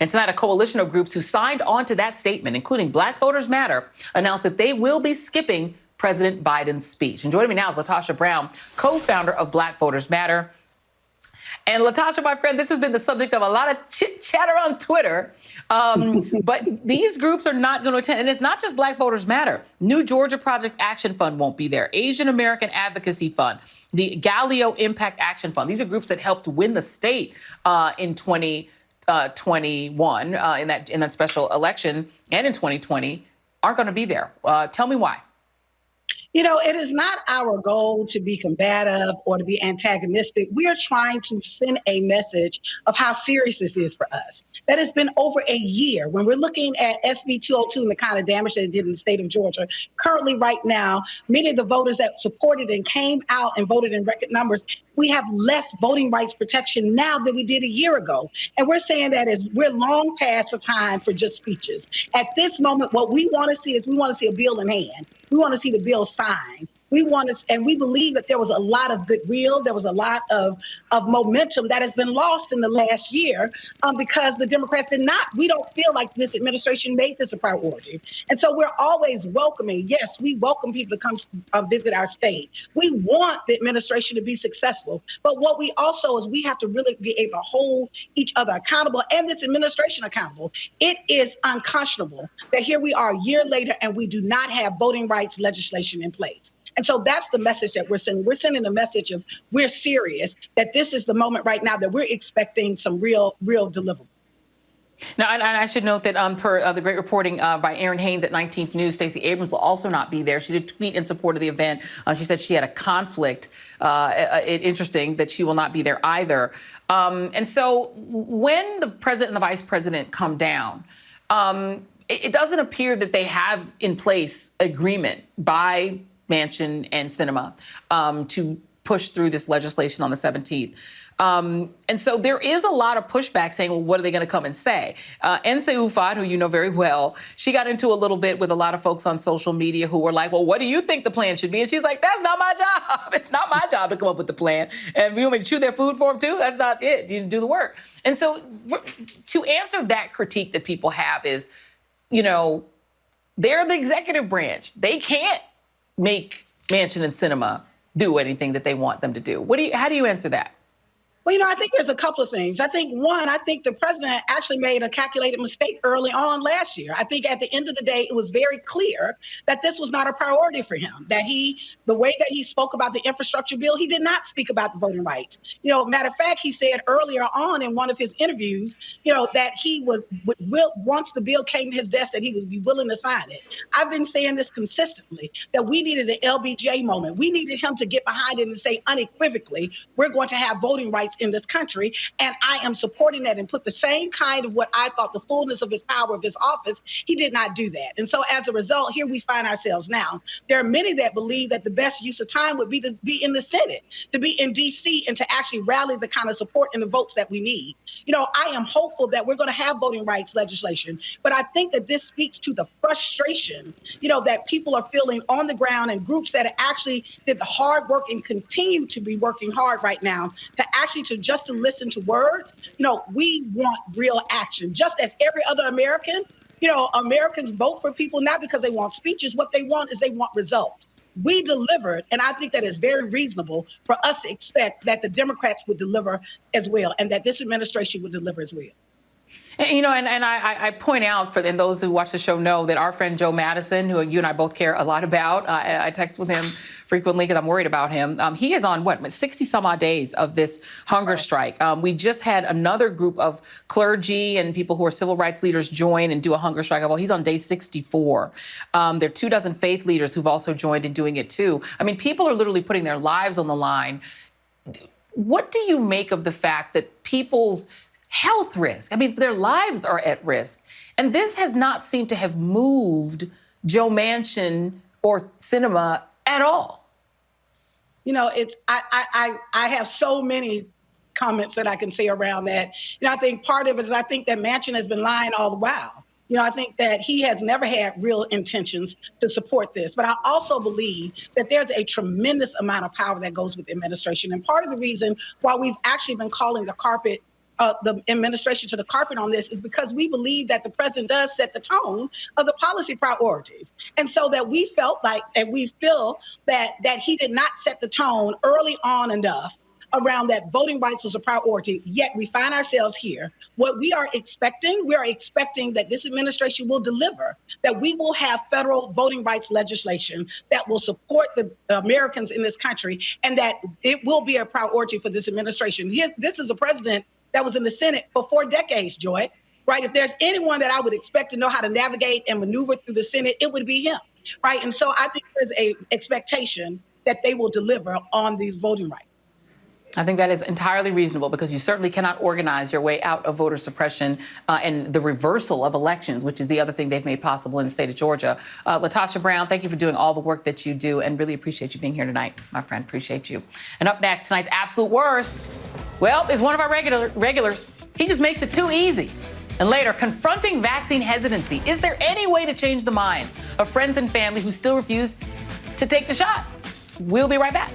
And tonight, a coalition of groups who signed on to that statement, including Black Voters Matter, announced that they will be skipping President Biden's speech. And joining me now is LaTosha Brown, co-founder of Black Voters Matter. And LaTosha, my friend, this has been the subject of a lot of chit-chatter on Twitter. But these groups are not going to attend. And it's not just Black Voters Matter. New Georgia Project Action Fund won't be there. Asian American Advocacy Fund, the Galileo Impact Action Fund. These are groups that helped win the state in 2021 in that special election, and in 2020 aren't going to be there. Tell me why. You know, it is not our goal to be combative or to be antagonistic. We are trying to send a message of how serious this is for us. That has been over a year. When we're looking at SB 202 and the kind of damage that it did in the state of Georgia, currently right now, many of the voters that supported and came out and voted in record numbers, we have less voting rights protection now than we did a year ago. And we're saying that is we're long past the time for just speeches. At this moment, what we want to see is we want to see a bill in hand. We want to see the bill signed. We want to, and we believe that there was a lot of goodwill. There was a lot of momentum that has been lost in the last year because the Democrats did not. We don't feel like this administration made this a priority. And so we're always welcoming. Yes, we welcome people to come visit our state. We want the administration to be successful. But what we also is we have to really be able to hold each other accountable and this administration accountable. It is unconscionable that here we are a year later and we do not have voting rights legislation in place. And so that's the message that we're sending. We're sending a message of we're serious, that this is the moment right now that we're expecting some real deliverable. Now, and I should note that per the great reporting by Erin Haynes at 19th News, Stacey Abrams will also not be there. She did tweet in support of the event. She said she had a conflict. Interesting that she will not be there either. And so when the president and the vice president come down, it doesn't appear that they have in place agreement by Manchin and Sinema to push through this legislation on the 17th. And so there is a lot of pushback saying, well, what are they going to come and say? Nsé Ufot, who you know very well, she got into a little bit with a lot of folks on social media who were like, well, what do you think the plan should be? And she's like, that's not my job. It's not my job to come up with the plan. And you want me to chew their food for them too? That's not it. You do the work. And so to answer that critique that people have is, you know, they're the executive branch. They can't make Manchin and Sinema do anything that they want them to do. How do you answer that? Well, you know, I think there's a couple of things. I think the president actually made a calculated mistake early on last year. I think at the end of the day, it was very clear that this was not a priority for him, that the way that he spoke about the infrastructure bill, he did not speak about the voting rights. You know, matter of fact, he said earlier on in one of his interviews, you know, that he would once the bill came to his desk, that he would be willing to sign it. I've been saying this consistently, that we needed an LBJ moment. We needed him to get behind it and say unequivocally, we're going to have voting rights in this country, and I am supporting that, and put the same kind of what I thought the fullness of his power of his office. He did not do that. And so as a result, here we find ourselves now. There are many that believe that the best use of time would be to be in the Senate, to be in D.C., and to actually rally the kind of support and the votes that we need. You know, I am hopeful that we're going to have voting rights legislation, but I think that this speaks to the frustration, you know, that people are feeling on the ground, and groups that actually did the hard work and continue to be working hard right now to actually just to listen to words. You know, we want real action. Just as every other American, you know, Americans vote for people not because they want speeches. What they want is they want results. We delivered, and I think that is very reasonable for us to expect that the Democrats would deliver as well, and that this administration would deliver as well. You know, and I point out, and those who watch the show know that our friend Joe Madison, who you and I both care a lot about, I text with him frequently because I'm worried about him. He is on, 60 some odd days of this hunger strike. We just had another group of clergy and people who are civil rights leaders join and do a hunger strike. Well, he's on day 64. There are 24 faith leaders who've also joined in doing it too. I mean, people are literally putting their lives on the line. What do you make of the fact that people's health risk, I mean, their lives are at risk, and this has not seemed to have moved Joe Manchin or Sinema at all? You know, I have so many comments that I can say around that. You know, I think part of it is I think that Manchin has been lying all the while. You know, I think that he has never had real intentions to support this. But I also believe that there's a tremendous amount of power that goes with the administration. And part of the reason why we've actually been calling the carpet the administration to the carpet on this is because we believe that the president does set the tone of the policy priorities. And so that we felt like, and we feel that he did not set the tone early on enough around that voting rights was a priority, yet we find ourselves here. What we are expecting that this administration will deliver, that we will have federal voting rights legislation that will support the Americans in this country, and that it will be a priority for this administration. This is a president that was in the Senate for 4 decades, Joy, right? If there's anyone that I would expect to know how to navigate and maneuver through the Senate, it would be him, right? And so I think there's a expectation that they will deliver on these voting rights. I think that is entirely reasonable, because you certainly cannot organize your way out of voter suppression and the reversal of elections, which is the other thing they've made possible in the state of Georgia. LaTosha Brown, thank you for doing all the work that you do, and really appreciate you being here tonight, my friend. Appreciate you. And up next, tonight's absolute worst, well, is one of our regulars. He just makes it too easy. And later, confronting vaccine hesitancy. Is there any way to change the minds of friends and family who still refuse to take the shot? We'll be right back.